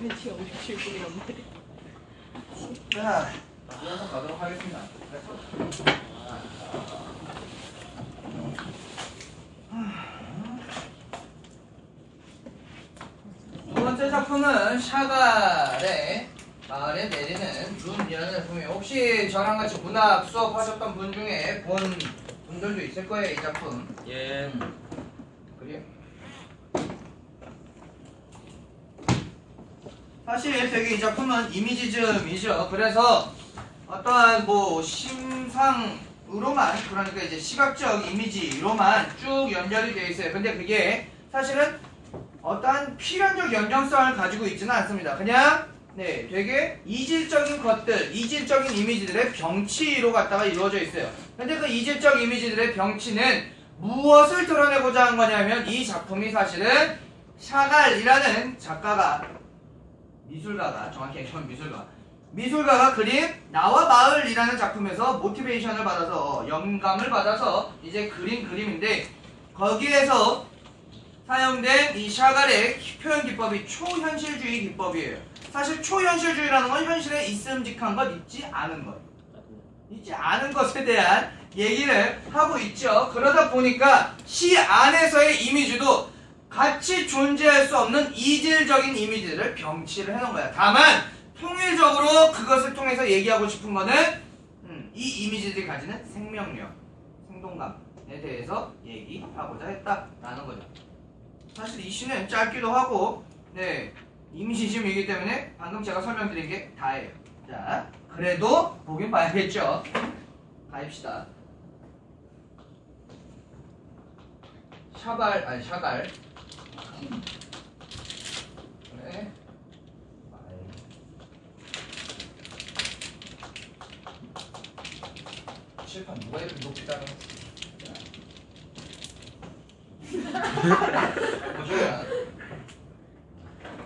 왠지 57분이란 말이야. 자, 이어서 가도록 하겠습니다. 두 번째 작품은 샤갈의 마을에 내리는 눈이라는 작품이에요. 혹시 저랑 같이 문학 수업하셨던 분 중에 본 분들도 있을 거예요, 이 작품. 예. 그래요? 사실 되게 이 작품은 이미지즘이죠. 그래서 어떠한 뭐 심상으로만, 그러니까 이제 시각적 이미지로만 쭉 연결이 되어 있어요. 근데 그게 사실은 어떠한 필연적 연장성을 가지고 있지는 않습니다. 그냥 되게 이질적인 것들, 이질적인 이미지들의 병치로 갖다가 이루어져 있어요. 근데 그 이질적 이미지들의 병치는 무엇을 드러내고자 한 거냐면, 이 작품이 사실은 샤갈이라는 작가가, 미술가가, 정확히 얘기하면 미술가가 그린 나와 마을이라는 작품에서 모티베이션을 받아서, 영감을 받아서 이제 그린 그림인데, 거기에서 사용된 이 샤갈의 표현 기법이 초현실주의 기법이에요. 사실 초현실주의라는 건 현실에 있음직한 것, 있지 않은 것, 있지 않은 것에 대한 얘기를 하고 있죠. 그러다 보니까 시 안에서의 이미지도 같이 존재할 수 없는 이질적인 이미지를 병치를 해놓은 거야. 다만 통일적으로 그것을 통해서 얘기하고 싶은 거는 이 이미지들이 가지는 생명력, 생동감에 대해서 얘기하고자 했다라는 거죠. 사실 이 시는 짧기도 하고 이미지즘이기 때문에 방금 제가 설명드린 게 다예요. 자, 그래도 보긴 봐야겠죠. 가입시다. 샤갈. 그래. 칠판 누가 이렇게 높이 따는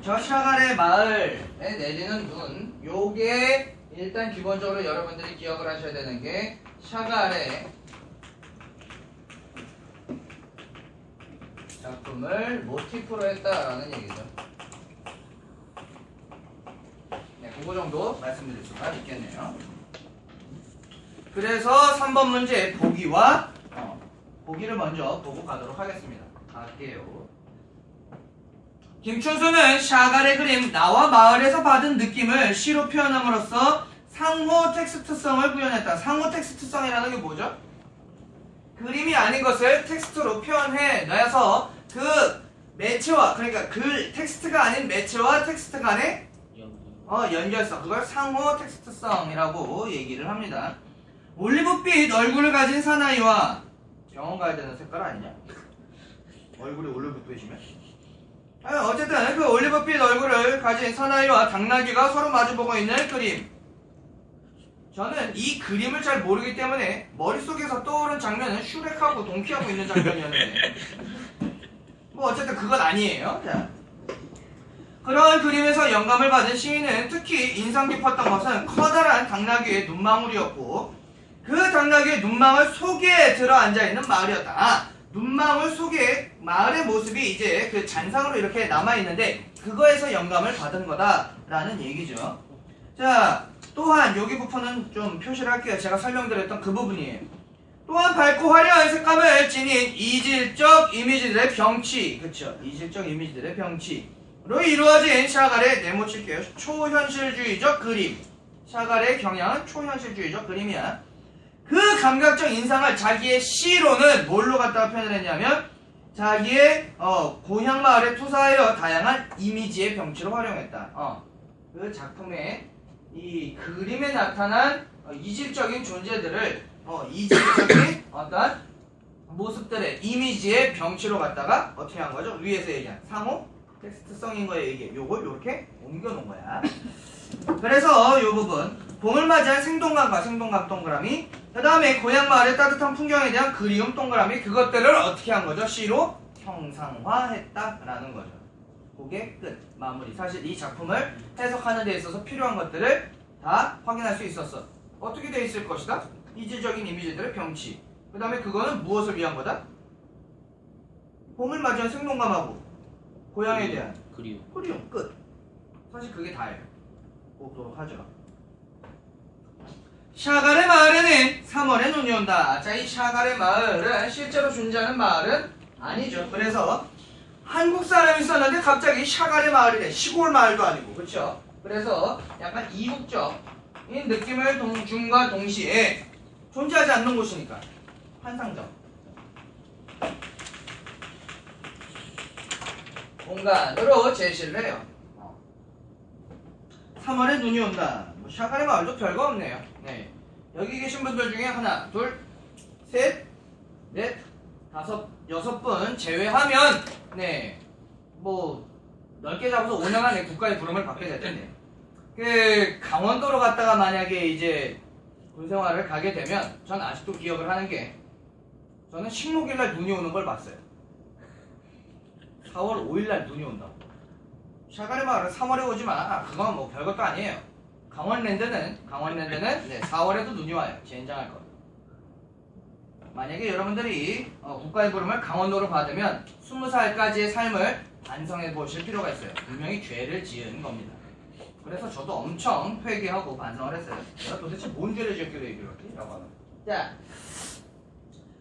저 샤갈의 마을에 내리는 눈, 요게 일단 기본적으로 여러분들이 기억을 하셔야 되는 게 샤갈의 작품을 모티프로 했다라는 얘기죠. 그거 정도 말씀드릴 수가 있겠네요. 그래서 3번 문제 보기와 보기를 먼저 보고 가도록 하겠습니다. 갈게요. 김춘수는 샤갈의 그림 나와 마을에서 받은 느낌을 시로 표현함으로써 상호 텍스트성을 구현했다. 상호 텍스트성이라는 게 뭐죠? 그림이 아닌 것을 텍스트로 표현해 놔서 그 매체와, 그러니까 텍스트가 아닌 매체와 텍스트 간의 연결성, 그걸 상호 텍스트성이라고 얘기를 합니다. 올리브빛 얼굴을 가진 사나이와, 병원 가야 되는 색깔 아니냐? 얼굴이 올리브빛이면? 어쨌든 그 올리브빛 얼굴을 가진 사나이와 당나귀가 서로 마주보고 있는 그림. 저는 이 그림을 잘 모르기 때문에 머릿속에서 떠오른 장면은 슈렉하고 동키하고 있는 장면이었는데 뭐 어쨌든 그건 아니에요. 자, 그런 그림에서 영감을 받은 시인은 특히 인상 깊었던 것은 커다란 당나귀의 눈망울이었고, 그 당나귀의 눈망울 속에 들어앉아 있는 마을이었다. 눈망울 속에 마을의 모습이 이제 그 잔상으로 이렇게 남아있는데 그거에서 영감을 받은 거다라는 얘기죠. 자, 또한 여기 부분은 좀 표시를 할게요. 제가 설명드렸던 그 부분이에요. 또한 밝고 화려한 색감을 지닌 이질적 이미지들의 병치, 그쵸? 이질적 이미지들의 병치로 이루어진 샤갈의 네모칠게요. 초현실주의적 그림. 샤갈의 경향은 초현실주의적 그림이야. 그 감각적 인상을 자기의 시로는 뭘로 갖다가 표현을 했냐면 자기의 고향 마을에 투사하여 다양한 이미지의 병치로 활용했다. 그 작품의 이 그림에 나타난 이질적인 존재들을 이질적인 어떤 모습들의 이미지의 병치로 갖다가 어떻게 한 거죠? 위에서 얘기한 상호 텍스트성인 거예요. 이게 요걸 요렇게 옮겨 놓은 거야. 그래서 요 부분 봄을 맞이한 생동감과 생동감 동그라미, 그 다음에 고향 마을의 따뜻한 풍경에 대한 그리움 동그라미, 그것들을 어떻게 한 거죠? 시로 형상화했다라는 거죠. 그게 끝, 마무리. 사실 이 작품을 해석하는 데 있어서 필요한 것들을 다 확인할 수 있었어. 어떻게 돼 있을 것이다? 이질적인 이미지들의 병치. 그 다음에 그거는 무엇을 위한 거다? 봄을 맞이한 생동감하고 고향에 대한 그리움. 그리움. 끝. 사실 그게 다예요. 보도록 하죠. 샤갈의 마을에는 3월에 눈이 온다. 자, 이 샤갈의 마을은 실제로 존재하는 마을은 아니죠. 그래서 한국 사람이 썼는데 갑자기 샤갈의 마을이래. 시골 마을도 아니고, 그렇죠? 그래서 약간 이국적인 느낌을 준과 동시에 존재하지 않는 곳이니까 환상적 공간으로 제시를 해요. 3월에 눈이 온다. 뭐 샤갈의 마을도 별거 없네요. 네. 여기 계신 분들 중에 하나, 둘, 셋, 넷, 다섯, 6분 제외하면 네, 뭐 넓게 잡아서 5년 안에 국가의 부름을 받게 될 텐데, 그 강원도로 갔다가 만약에 이제 군생활을 가게 되면 전 아직도 기억을 하는 게, 저는 식목일날 눈이 오는 걸 봤어요. 4월 5일날 눈이 온다고. 샤갈의 마을은 3월에 오지만 그건 뭐 별것도 아니에요. 강원랜드는 네, 4월에도 눈이 와요. 젠장할 거. 만약에 여러분들이 국가의 부름을 강원도로 받으면 20살까지의 삶을 반성해 보실 필요가 있어요. 분명히 죄를 지은 겁니다. 그래서 저도 엄청 회개하고 반성을 했어요. 내가 도대체 뭔 죄를 지었길래 이렇게? 라고 하면. 자,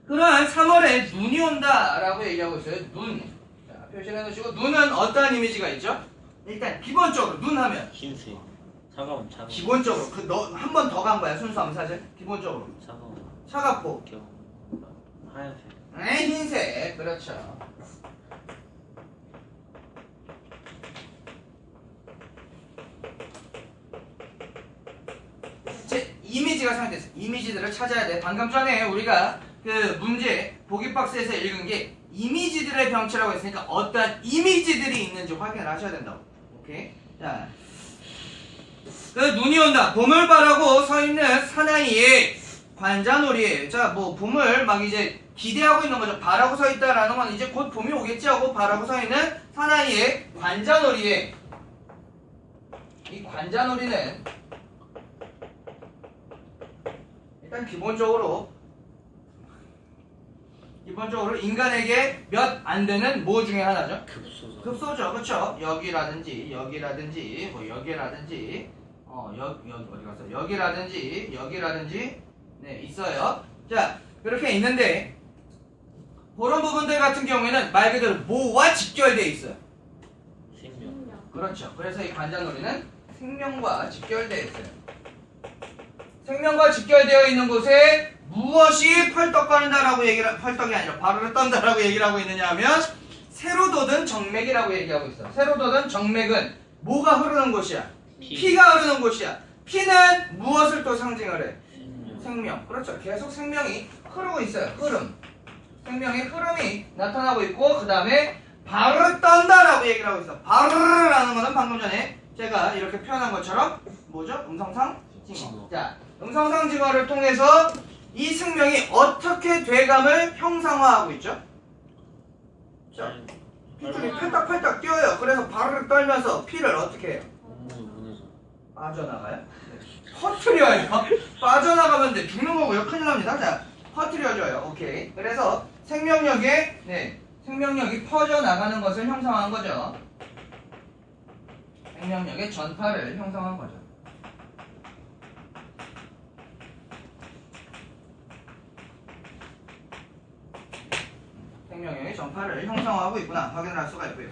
그러한 3월에 눈이 온다라고 얘기하고 있어요. 눈. 자, 표시를 해놓으시고, 눈은 어떠한 이미지가 있죠? 일단 기본적으로 눈 하면 흰색. 차가운. 기본적으로 너 한 번 더 간 거야. 순수 암사제. 기본적으로 차갑고 하얀색. 네, 흰색. 그렇죠. 제 이미지가 생각됐어. 이미지들을 찾아야 돼. 방금 전에 우리가 그 문제 보기 박스에서 읽은 게 이미지들의 병치라고 했으니까 어떤 이미지들이 있는지 확인을 하셔야 된다고. 오케이. 자, 그 눈이 온다. 봄을 바라고 서 있는 사나이의 관자놀이에요. 자, 뭐 봄을 막 이제 기대하고 있는 거죠. 바라고 서 있다라는 건 이제 곧 봄이 오겠지 하고 바라고 서 있는 사나이의 관자놀이에, 이 관자놀이는 일단 기본적으로 인간에게 몇 안 되는 뭐 중에 하나죠? 급소죠. 그렇죠? 여기라든지 뭐 여기라든지 어디 갔어? 여기라든지 네, 있어요. 자, 그렇게 있는데 그런 부분들 같은 경우에는 말 그대로 뭐와 직결되어 있어요? 생명. 그렇죠. 그래서 이 관자놀이는 생명과 직결되어 있어요. 생명과 직결되어 있는 곳에 무엇이 펄떡거린다라고 펄떡이 아니라 바르르 떤다라고 얘기를 하고 있느냐 하면 새로 돋은 정맥이라고 얘기하고 있어. 새로 돋은 정맥은 뭐가 흐르는 곳이야? 피가 흐르는 곳이야. 피는 무엇을 또 상징을 해? 생명. 그렇죠. 계속 생명이 흐르고 있어요. 흐름. 생명의 흐름이 나타나고 있고, 그 다음에 바르르 떤다라고 얘기를 하고 있어. 바르르라는 거는 방금 전에 제가 이렇게 표현한 것처럼 뭐죠? 음성상징어. 자, 음성상징어를 통해서 이 생명이 어떻게 돼감을 형상화하고 있죠? 자, 핏줄이 팔딱팔딱 뛰어요. 그래서 바르르 떨면서 피를 어떻게 해요? 빠져나가요? 퍼트려요. 빠져나가면 돼. 죽는 거고요. 큰일 납니다. 자, 퍼트려줘요. 오케이. 그래서 생명력이 퍼져나가는 것을 형성한 거죠. 생명력의 전파를 형성한 거죠. 생명력의 전파를 형성하고 있구나. 확인을 할 수가 있고요.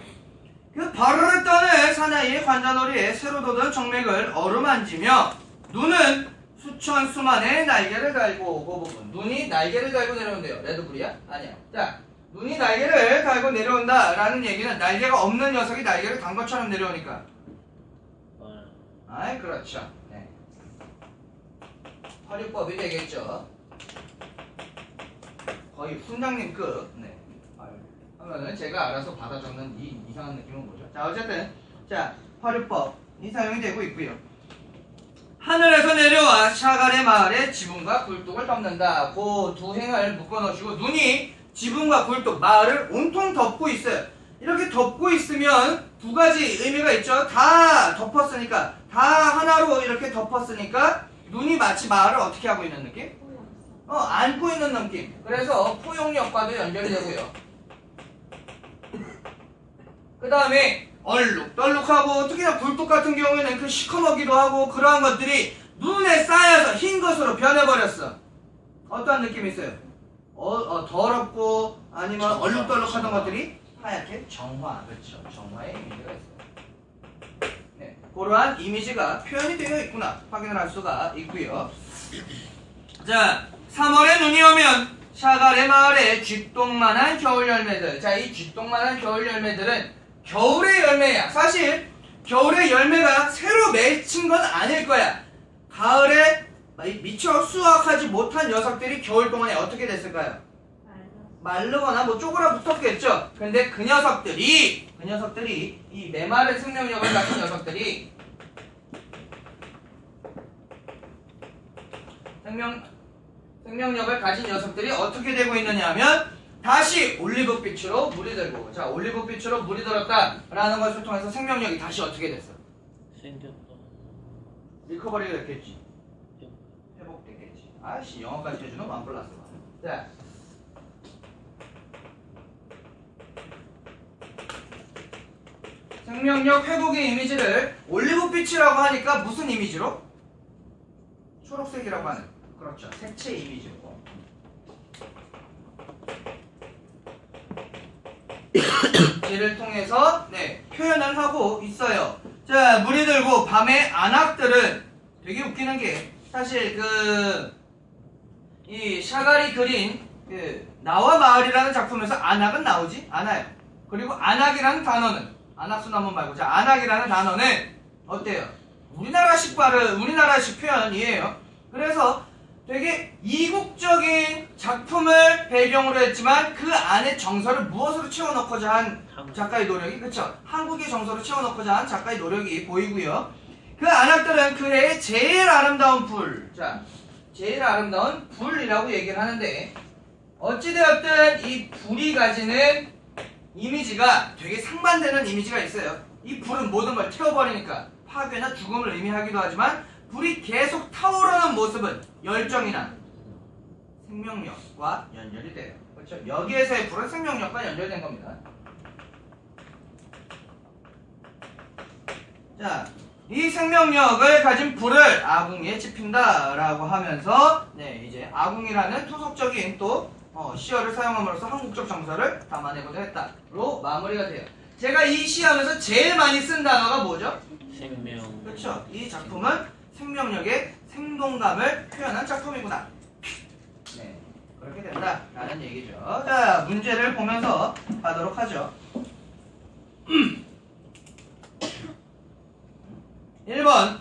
그 바르르 떠는 사나이의 관자놀이에 새로 돋은 정맥을 어루만지며 눈은 수천 수만의 날개를 달고, 그 부분 눈이 날개를 달고 내려온대요. 레드불이야? 아니야. 자, 눈이 날개를 달고 내려온다 라는 얘기는 날개가 없는 녀석이 날개를 단 것처럼 내려오니까. 아이, 그렇죠. 네. 허리법이 되겠죠. 거의 훈장님급. 네. 하면은 제가 알아서 받아 적는 이 이상한 느낌은 뭐죠? 자, 어쨌든 자, 화류법이 사용이 되고 있고요. 하늘에서 내려와 샤갈의 마을에 지붕과 굴뚝을 덮는다. 그 두 행을 묶어 놓으시고, 눈이 지붕과 굴뚝, 마을을 온통 덮고 있어요. 이렇게 덮고 있으면 두 가지 의미가 있죠. 다 덮었으니까, 다 하나로 이렇게 덮었으니까 눈이 마치 마을을 어떻게 하고 있는 느낌? 안고 있는 느낌. 그래서 포용력과도 연결이 되고요. 그 다음에 얼룩덜룩하고 특히나 굴뚝 같은 경우에는 그 시커멓기도 하고 그러한 것들이 눈에 쌓여서 흰 것으로 변해버렸어. 어떤 느낌이 있어요? 더럽고 아니면 정화. 얼룩덜룩하던 것들이 하얗게 정화. 그렇죠. 정화의 이미지가 있어요. 네, 그러한 이미지가 표현이 되어 있구나 확인을 할 수가 있고요. 자, 3월에 눈이 오면 샤갈의 마을에 쥐똥만한 겨울 열매들. 자, 이 쥐똥만한 겨울 열매들은 겨울의 열매야. 사실 겨울의 열매가 새로 맺힌 건 아닐 거야. 가을에 미처 수확하지 못한 녀석들이 겨울 동안에 어떻게 됐을까요? 마르거나 뭐 쪼그라 붙었겠죠. 근데 그 녀석들이 이 메마른 생명력을 가진 녀석들이 생명력을 가진 녀석들이 어떻게 되고 있느냐 하면 다시 올리브빛으로 물이 들고. 자, 올리브빛으로 물이 들었다라는 것을 통해서 생명력이 다시 어떻게 됐어? 생겼다. 리커버리가 됐겠지. 회복됐겠지. 아씨, 영어까지 해주는 원 플러스 원. 자, 생명력 회복의 이미지를 올리브빛이라고 하니까 무슨 이미지로? 초록색이라고 하는. 그렇죠. 색채 이미지로. 이를 통해서 표현을 하고 있어요. 자, 물이 들고 밤의 안악들은 되게 웃기는 게 사실 이 샤갈이 그린 나와 마을이라는 작품에서 안악은 나오지 않아요. 그리고 안악이라는 단어는 안악수나무 말고 자, 안악이라는 단어는 어때요? 우리나라식 표현이에요. 그래서 되게 이국적인 작품을 배경으로 했지만 그 안에 정서를 무엇으로 채워넣고자 한 작가의 노력이, 그쵸? 한국의 정서를 채워넣고자 한 작가의 노력이 보이고요. 그 안악들은 그 해의 제일 아름다운 불, 자, 제일 아름다운 불이라고 얘기를 하는데 어찌되었든 이 불이 가지는 이미지가 되게 상반되는 이미지가 있어요. 이 불은 모든 걸 태워버리니까 파괴나 죽음을 의미하기도 하지만 불이 계속 타오르는 모습은 열정이나 생명력과 연결이 돼요. 그렇죠? 여기에서의 불은 생명력과 연결된 겁니다. 자, 이 생명력을 가진 불을 아궁이에 지핀다라고 하면서 이제 아궁이라는 토속적인 또 시어를 사용함으로써 한국적 정서를 담아내고자 했다로 마무리가 돼요. 제가 이 시하면서 제일 많이 쓴 단어가 뭐죠? 생명. 그렇죠. 이 작품은 생명력의 생동감을 표현한 작품이구나. 네, 그렇게 된다라는 얘기죠. 자, 문제를 보면서 가도록 하죠. 1번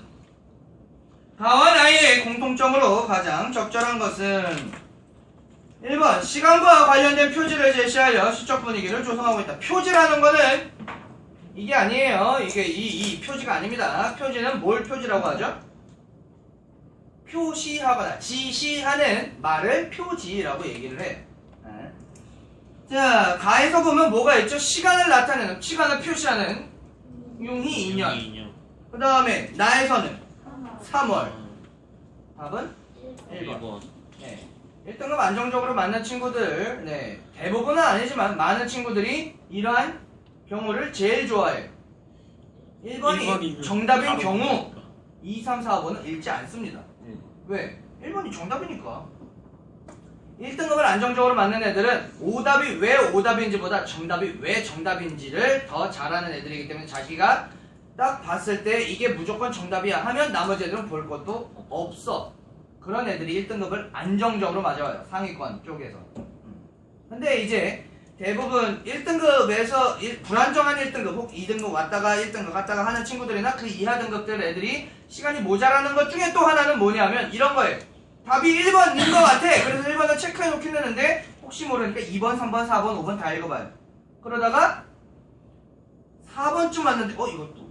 가와 나이의 공통점으로 가장 적절한 것은 1번 시간과 관련된 표지를 제시하여 시적 분위기를 조성하고 있다. 표지라는 거는 이게 아니에요. 이게 이 표지가 아닙니다. 표지는 뭘 표지라고 하죠? 표시하거나 지시하는 말을 표지라고 얘기를 해요. 자, 가에서 보면 뭐가 있죠? 시간을 나타내는, 시간을 표시하는 융희 2년. 그 다음에 나에서는 3월. 답은 1번. 네. 1등급 안정적으로 맞는 친구들, 대부분은 아니지만 많은 친구들이 이러한 경우를 제일 좋아해요. 1번이 정답인 경우 2, 3, 4, 5는 읽지 않습니다. 왜? 1번이 정답이니까. 1등급을 안정적으로 맞는 애들은 오답이 왜 오답인지보다 정답이 왜 정답인지를 더 잘하는 애들이기 때문에 자기가 딱 봤을 때 이게 무조건 정답이야 하면 나머지 애들은 볼 것도 없어. 그런 애들이 1등급을 안정적으로 맞아와요. 상위권 쪽에서. 근데 이제 대부분 1등급에서 불안정한 1등급 혹 2등급 왔다가 1등급 갔다가 하는 친구들이나 그 이하 등급들 애들이 시간이 모자라는 것 중에 또 하나는 뭐냐면 이런 거예요. 답이 1번인 것 같아. 그래서 1번을 체크해 놓긴 했는데 혹시 모르니까 2번, 3번, 4번, 5번 다 읽어봐요. 그러다가 4번쯤 왔는데 이것도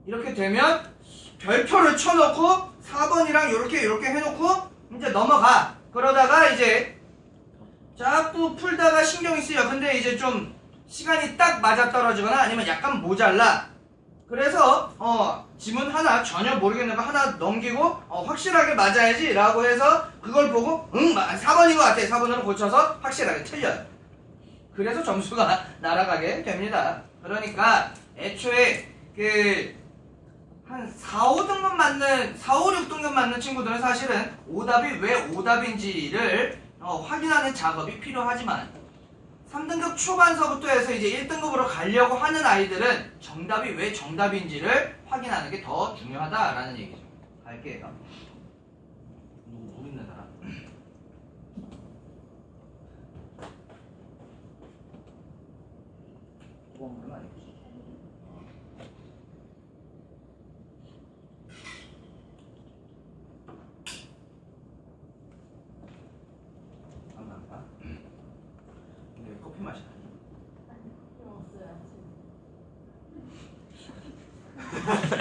이렇게 되면 별표를 쳐놓고 4번이랑 이렇게 해놓고 이제 넘어가. 그러다가 이제 자꾸 풀다가 신경이 쓰여. 근데 이제 좀 시간이 딱 맞아떨어지거나 아니면 약간 모자라. 그래서 지문 하나 전혀 모르겠는 거 하나 넘기고 확실하게 맞아야지 라고 해서 그걸 보고 4번인 것 같아. 4번으로 고쳐서 확실하게 틀려요. 그래서 점수가 날아가게 됩니다. 그러니까 애초에 한 4, 5등급 맞는 4, 5, 6등급 맞는 친구들은 사실은 오답이 왜 오답인지를 확인하는 작업이 필요하지만 3등급 초반서부터 해서 이제 1등급으로 가려고 하는 아이들은 정답이 왜 정답인지를 확인하는 게 더 중요하다라는 얘기죠. 갈게요. 너무 노린다 사람. 보험은 아니지. 감사합니다. 근데 커피 마시나?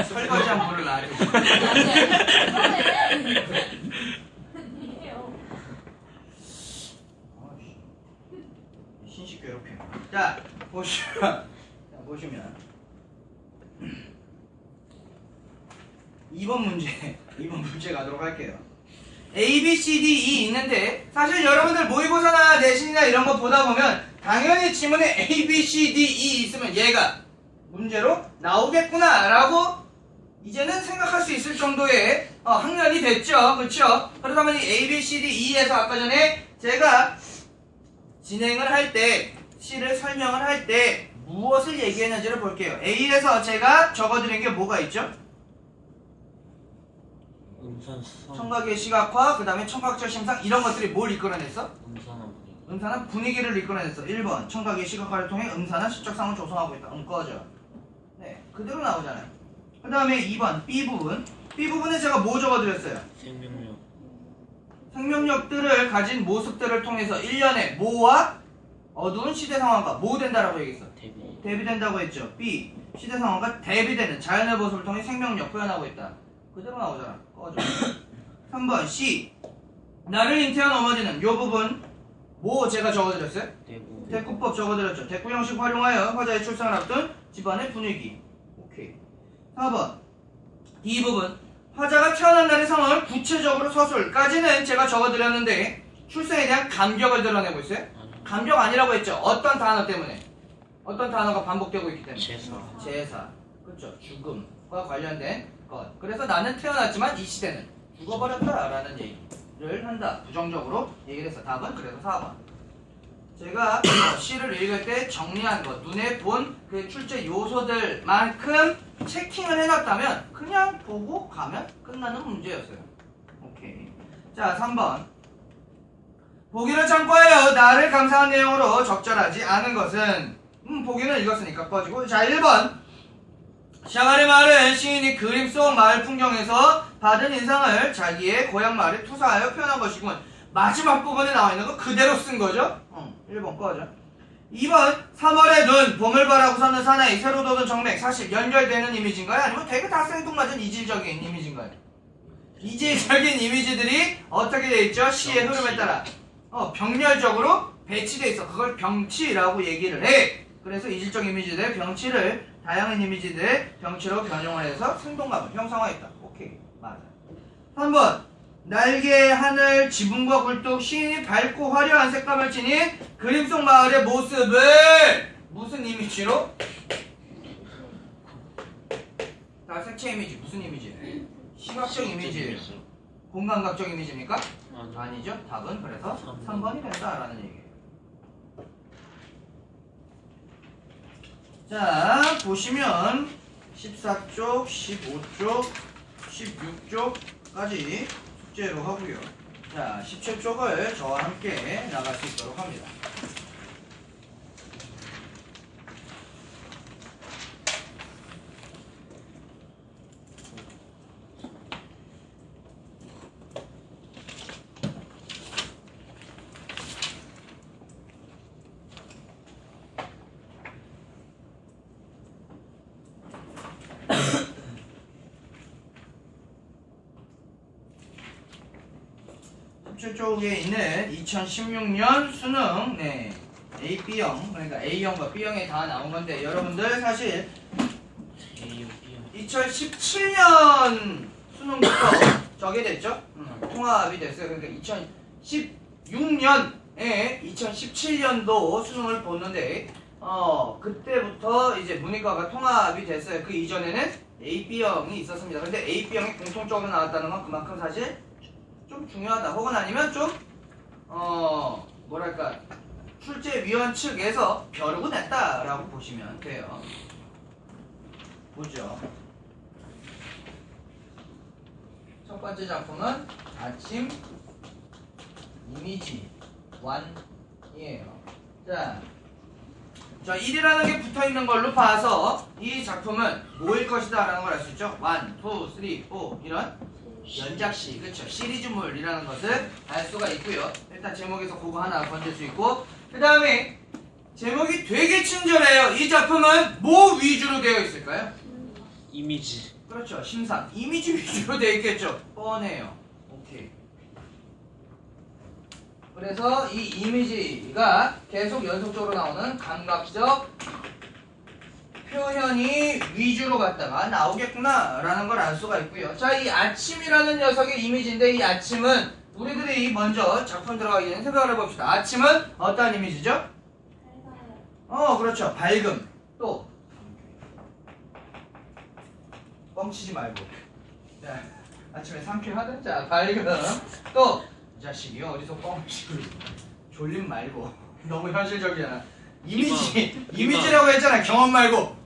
설거지한 물을 놔주고. 신식 괴롭힘. 자, 보시면 2번 문제 가도록 할게요. A, B, C, D, E 있는데 사실 여러분들 모의고사나 내신이나 이런 거 보다 보면 당연히 지문에 A, B, C, D, E 있으면 얘가 문제로 나오겠구나 라고 이제는 생각할 수 있을 정도의 학년이 됐죠. 그렇죠? 그렇다면 이 A, B, C, D, E에서 아까 전에 제가 진행을 할 때 C를 설명을 할 때 무엇을 얘기했는지를 볼게요. A에서 제가 적어드린 게 뭐가 있죠? 음산성. 청각의 시각화, 그 다음에 청각적 심상 이런 것들이 뭘 이끌어냈어? 음산한 분위기. 음산한 분위기를 이끌어냈어. 1번 청각의 시각화를 통해 음산한 시적상을 조성하고 있다. 꺼져. 네, 그대로 나오잖아요. 그 다음에 2번 B부분. B부분에 제가 뭐 적어드렸어요? 생명력. 생명력들을 가진 모습들을 통해서 1년에 뭐와 어두운 시대 상황과 뭐 된다라고 얘기했어? 대비된다고 했죠. B. 시대 상황과 대비되는 자연의 모습을 통해 생명력 표현하고 있다. 그대로 나오잖아. 꺼져. 3번 C. 나를 잉태한 어머니는 요 부분 뭐 제가 적어드렸어요? 대꾸법 적어드렸죠. 대꾸 형식 활용하여 화자의 출산을 앞둔 집안의 분위기. 오케이. 4번 이 부분 화자가 태어난 날의 상황을 구체적으로 서술까지는 제가 적어드렸는데 출생에 대한 감격을 드러내고 있어요? 감격 아니라고 했죠. 어떤 단어 때문에? 어떤 단어가 반복되고 있기 때문에? 제사. 그렇죠. 죽음과 관련된 것. 그래서 나는 태어났지만 이 시대는 죽어버렸다라는 얘기를 한다. 부정적으로 얘기를 해서 답은 그래서 4번. 제가 시를 읽을 때 정리한 것, 눈에 본 그 출제 요소들만큼 체킹을 해놨다면 그냥 보고 가면 끝나는 문제였어요. 오케이. 자, 3번. 보기를 참고하여 나를 감상한 내용으로 적절하지 않은 것은 보기는 읽었으니까 꺼지고. 자, 1번. 샹하리 마을은 시인이 그림 속 마을 풍경에서 받은 인상을 자기의 고향 마을에 투사하여 표현한 것이군. 마지막 부분에 나와 있는 거 그대로 쓴 거죠? 1번 꺼져. 2번 3월의 눈, 봄을 바라고 섰는 사나이, 새로 돋은 정맥. 사실 연결되는 이미지인가요? 아니면 되게 다 생뚱맞은 이질적인 이미지인가요? 이질적인 이미지들이 어떻게 돼 있죠? 시의 흐름에 따라 병렬적으로 배치돼 있어. 그걸 병치라고 얘기를 해. 그래서 이질적 이미지들, 병치를 다양한 이미지들의 병치로 변형을 해서 생동감을 형성화했다. 오케이, 맞아. 3번 날개, 하늘, 지붕과 굴뚝, 시인이 밝고 화려한 색감을 지닌 그림 속 마을의 모습을 무슨 이미지로? 다 색채 이미지. 무슨 이미지? 시각적 이미지. 공감각적 이미지입니까? 아니죠. 답은 그래서 3번이 된다라는 얘기예요. 자, 보시면 14쪽, 15쪽, 16쪽까지 숙제로 하고요. 자, 17쪽을 저와 함께 나갈 수 있도록 합니다. 쪽에 있는 2016년 수능 A, B형, 그러니까 A형과 B형이 다 나온 건데 여러분들 사실 2017년 수능부터 저게 됐죠? 통합이 됐어요. 그러니까 2016년에 2017년도 수능을 보는데 그때부터 이제 문이과가 통합이 됐어요. 그 이전에는 AB형이 있었습니다. 근데 AB형이 공통적으로 나왔다는 건 그만큼 사실 좀 중요하다. 혹은 아니면 좀 뭐랄까 출제위원 측에서 벼르고 냈다라고 보시면 돼요. 보죠. 첫 번째 작품은 아침 이미지 1이에요. 자, 1이라는 게 붙어 있는 걸로 봐서 이 작품은 뭐일 것이다 라는 걸 알 수 있죠. 1, 2, 3, 4 이런 연작시, 그쵸? 시리즈물이라는 것을 알 수가 있고요. 일단 제목에서 그거 하나 건질 수 있고, 그 다음에 제목이 되게 친절해요. 이 작품은 뭐 위주로 되어 있을까요? 이미지. 그렇죠. 심상. 이미지 위주로 되어 있겠죠. 뻔해요. 오케이. 그래서 이 이미지가 계속 연속적으로 나오는 감각적 표현이 위주로 갔다가 나오겠구나 라는 걸 알 수가 있고요. 자, 이 아침이라는 녀석의 이미지인데 이 아침은 우리들이 먼저 작품 들어가기 전에 생각을 해봅시다. 아침은 어떠한 이미지죠? 그렇죠. 밝음. 또 뻥치지 말고. 자, 아침에 상쾌하던 자, 밝음. 또 이 자식이 어디서 뻥치고 졸림 말고. 너무 현실적이잖아. 이미지. 이미지라고 했잖아. 경험 말고.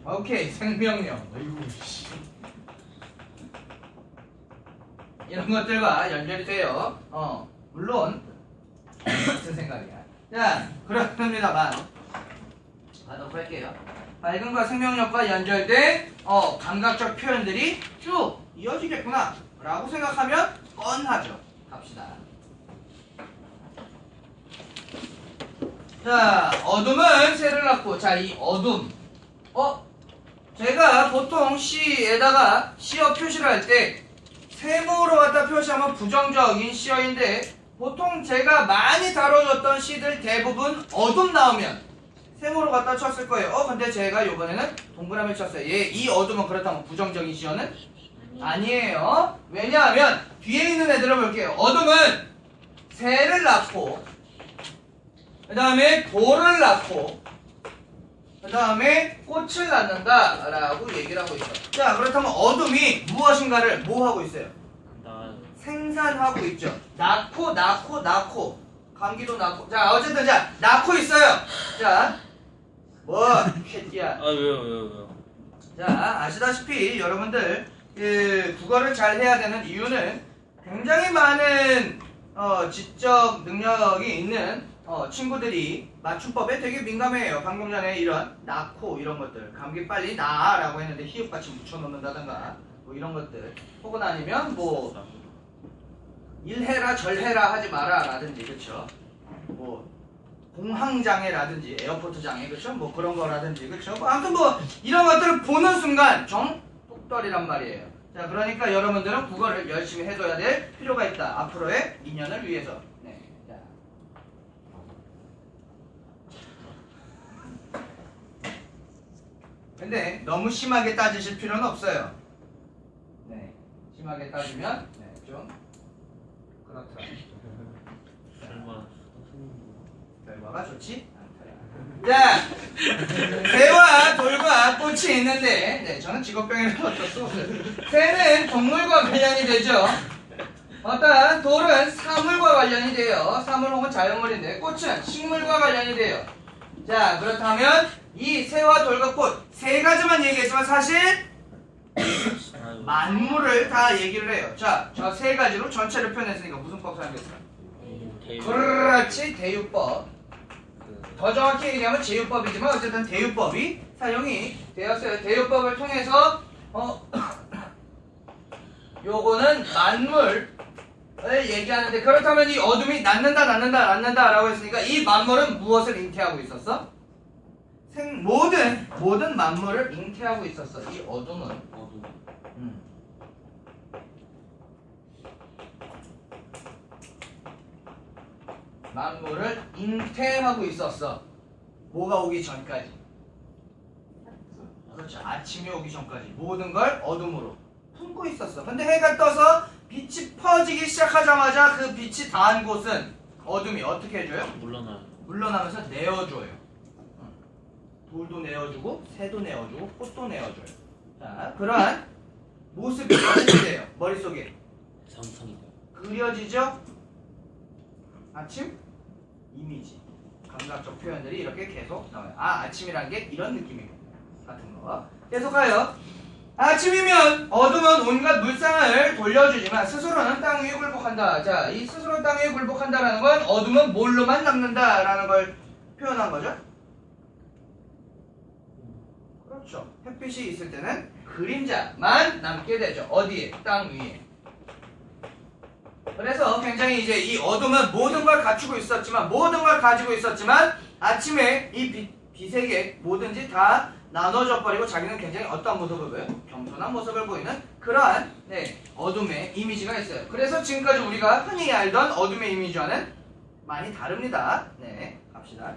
오케이. 생명력. 어이구 씨. 이런 것들과 연결이 돼요. 물론 무슨 생각이야. 자, 그렇습니다만 가도록 할게요. 밝음과 생명력과 연결된 감각적 표현들이 쭉 이어지겠구나 라고 생각하면 뻔하죠. 갑시다. 자, 어둠은 새를 낳고. 자, 이 어둠. 제가 보통 시에다가 시어 표시를 할 때 세모로 갖다 표시하면 부정적인 시어인데 보통 제가 많이 다뤄줬던 시들 대부분 어둠 나오면 세모로 갖다 쳤을 거예요. 근데 제가 요번에는 동그라미 쳤어요. 이 어둠은 그렇다면 부정적인 시어는 아니에요. 왜냐하면 뒤에 있는 애들을 볼게요. 어둠은 새를 낳고 그 다음에 돌을 낳고 그 다음에 꽃을 낳는다 라고 얘기를 하고 있어요. 자, 그렇다면 어둠이 무엇인가를 뭐 하고 있어요? 생산하고 있죠. 낳고 감기도 낳고. 자, 어쨌든 자 낳고 있어요. 자, 뭐 새끼야. 왜요? 자, 아시다시피 여러분들 국어를 잘 해야 되는 이유는 굉장히 많은 지적 능력이 있는 친구들이 맞춤법에 되게 민감해요. 방금 전에 이런 낳고 이런 것들, 감기 빨리 나라고 했는데 히읗같이 묻혀놓는다든가 뭐 이런 것들, 혹은 아니면 뭐 일해라 절해라 하지 마라 라든지, 그쵸? 뭐 공항장애라든지 에어포트 장애, 그쵸? 뭐 그런 거라든지, 그쵸? 뭐 아무튼 뭐 이런 것들을 보는 순간 정 똑떨이란 말이에요. 자, 그러니까 여러분들은 국어를 열심히 해줘야 될 필요가 있다. 앞으로의 2년을 위해서. 네. 자. 근데 너무 심하게 따지실 필요는 없어요. 네. 심하게 따지면 좀 그렇더라. 결과가 좋지 않더라. 자, 새와 돌과 꽃이 있는데, 저는 직업병이라서 어쩔 수 없어요. 새는 동물과 관련이 되죠. 돌은 사물과 관련이 돼요. 사물 혹은 자연물인데, 꽃은 식물과 관련이 돼요. 자, 그렇다면 이 새와 돌과 꽃 세 가지만 얘기했지만 사실 만물을 다 얘기를 해요. 자, 저 세 가지로 전체를 표현했으니까 무슨 법 사용했어요? 그렇지, 대유법. 더 정확히 얘기하면 제유법이지만 어쨌든 대유법이 사용이 되었어요. 대유법을 통해서 요거는 만물을 얘기하는데, 그렇다면 이 어둠이 낳는다 라고 했으니까 이 만물은 무엇을 잉태하고 있었어? 모든 만물을 잉태하고 있었어. 이 어둠은. 만물을 잉태하고 있었어. 뭐가 오기 전까지. 그렇죠. 아침이 오기 전까지 모든 걸 어둠으로 품고 있었어. 근데 해가 떠서 빛이 퍼지기 시작하자마자 그 빛이 닿은 곳은 어둠이 어떻게 해줘요? 물러나요. 물러나면서 내어줘요. 돌도 내어주고 새도 내어주고 꽃도 내어줘요. 자, 그러한 모습이 그려지세요. 머릿속에 상상이다. 그려지죠? 아침 이미지 감각적 표현들이 이렇게 계속 나와요. 아침이란 게 이런 느낌이고 같은 거 계속하여 아침이면 어둠은 온갖 물상을 돌려주지만 스스로는 땅 위에 굴복한다. 자, 이 스스로 땅 위에 굴복한다라는 건 어둠은 뭘로만 남는다라는 걸 표현한 거죠. 그렇죠. 햇빛이 있을 때는 그림자만 남게 되죠. 어디에? 땅 위에. 그래서 굉장히 이제 이 어둠은 모든 걸 갖추고 있었지만, 모든 걸 가지고 있었지만 아침에 이 빛에게 뭐든지 다 나눠져 버리고 자기는 굉장히 어떤 모습을 보여요? 겸손한 모습을 보이는 그러한 어둠의 이미지가 있어요. 그래서 지금까지 우리가 흔히 알던 어둠의 이미지와는 많이 다릅니다. 네, 갑시다.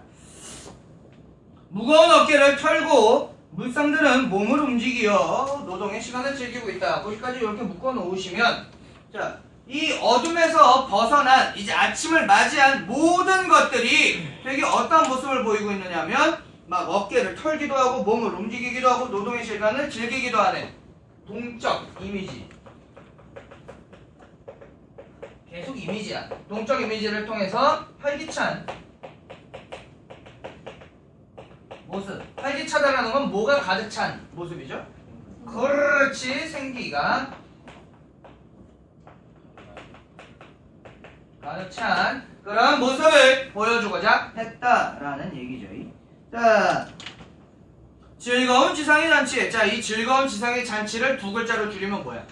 무거운 어깨를 털고 물상들은 몸을 움직이어 노동의 시간을 즐기고 있다. 거기까지 이렇게 묶어 놓으시면, 자, 이 어둠에서 벗어난 이제 아침을 맞이한 모든 것들이 되게 어떤 모습을 보이고 있느냐면 막 어깨를 털기도 하고 몸을 움직이기도 하고 노동의 시간을 즐기기도 하는 동적 이미지. 계속 이미지야. 동적 이미지를 통해서 활기찬 모습. 활기차다라는 건 뭐가 가득 찬 모습이죠? 그렇지. 생기가 가득 찬 그런 모습을 보여주고자 했다라는 얘기죠. 자, 즐거운 지상의 잔치. 자, 이 즐거운 지상의 잔치를 두 글자로 줄이면 뭐야?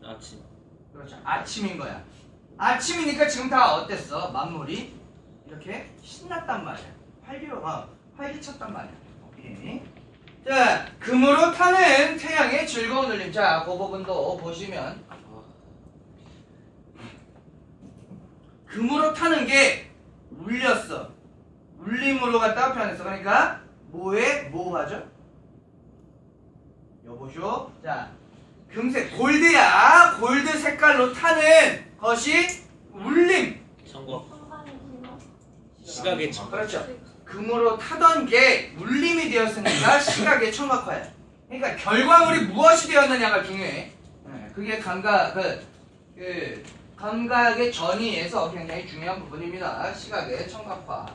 아침. 그렇죠. 아침인 거야. 아침이니까 지금 다 어땠어? 만물이 이렇게 신났단 말이야. 활기찼단 말이야. 오케이. 자, 금으로 타는 태양의 즐거운 울림. 자, 그 부분도 보시면 금으로 타는 게 울렸어. 울림으로 갖다가 표현했어. 그러니까 뭐에 뭐 하죠? 여보쇼. 자, 금색 골드야. 골드 색깔로 타는 것이 울림. 청각. 시각의 청각. 그렇죠. 금으로 타던 게 울림이 되었으니까 시각의 청각화야. 그러니까 결과물이 무엇이 되었느냐가 중요해. 그게 감각의 전이에서 굉장히 중요한 부분입니다. 시각의 청각화.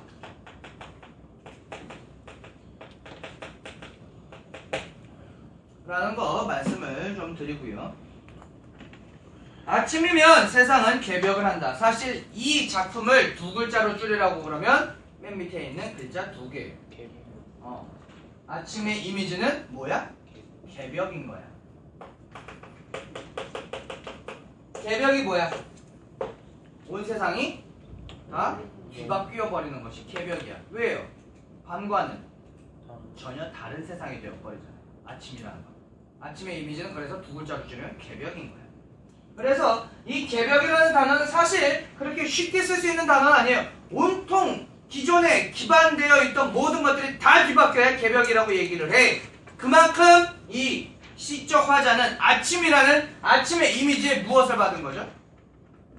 라는 거 말씀을 좀 드리고요. 아침이면 세상은 개벽을 한다. 사실 이 작품을 두 글자로 줄이라고 그러면 맨 밑에 있는 글자 두 개예요. 아침의 이미지는 뭐야? 개벽인 거야. 개벽이 뭐야? 온 세상이 다 뒤바뀌어버리는 것이 개벽이야. 왜요? 밤과는 전혀 다른 세상이 되어버리잖아요. 아침이라는 거. 아침의 이미지는 그래서 두 글자로 줄이면 개벽인 거야. 그래서 이 개벽이라는 단어는 사실 그렇게 쉽게 쓸 수 있는 단어는 아니에요. 온통 기존에 기반되어 있던 모든 것들이 다 뒤바뀌어야 개벽이라고 얘기를 해. 그만큼 이 시적 화자는 아침이라는 아침의 이미지에 무엇을 받은 거죠?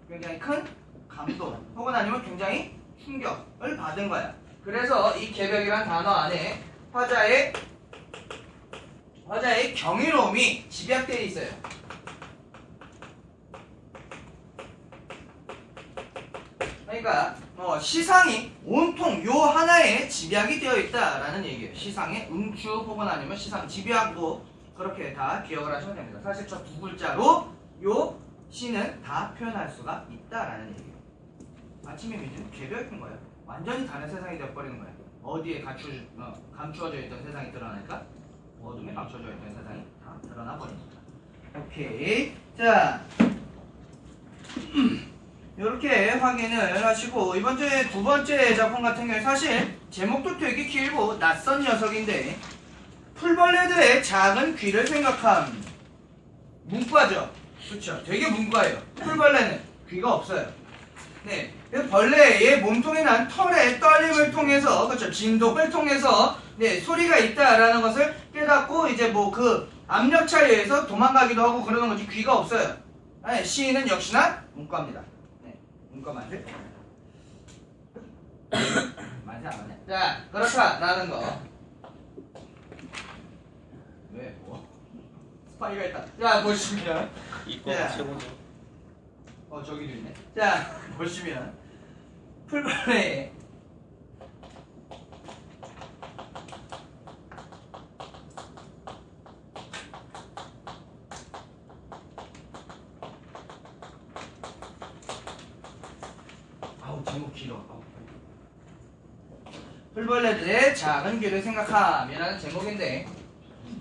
굉장히 큰 감동 혹은 아니면 굉장히 충격을 받은 거야. 그래서 이 개벽이라는 단어 안에 화자의 경이로움이 집약되어 있어요. 그러니까 시상이 온통 요 하나에 집약이 되어 있다라는 얘기예요. 시상의 음추 혹은 아니면 시상 집약도 그렇게 다 기억을 하시면 됩니다. 사실 저 두 글자로 요 시는 다 표현할 수가 있다라는 얘기예요. 아침 이미지는 개벽인 거예요. 완전히 다른 세상이 되어버리는 거예요. 어디에 감추어져 있던 세상이 드러나니까 어둠에 감춰져 있던 세상이 다 드러나 버립니다. 오케이. 자, 이렇게 확인을 하시고 이번 주에 두 번째 작품 같은 경우에 사실 제목도 되게 길고 낯선 녀석인데 풀벌레들의 작은 귀를 생각함. 문과죠. 그렇죠. 되게 문과예요. 풀벌레는 귀가 없어요. 네, 벌레의 몸통에 난 털의 떨림을 통해서, 그렇죠, 진동을 통해서 소리가 있다라는 것을 깨닫고 이제 뭐 그 압력차에 의해서 도망가기도 하고 그러는 거지 귀가 없어요. 네, 시인은 역시나 문과입니다. 네, 문과 맞을 안 하네. 자, 그렇다라는 거. 왜 뭐? 스파이가 있다. 자, 보시면 이거 야. 최고죠. 저기도 있네. 자, 보시면 풀벌레 아우 제목 길어. 풀벌레들의 작은 귀를 생각함이라는 제목인데,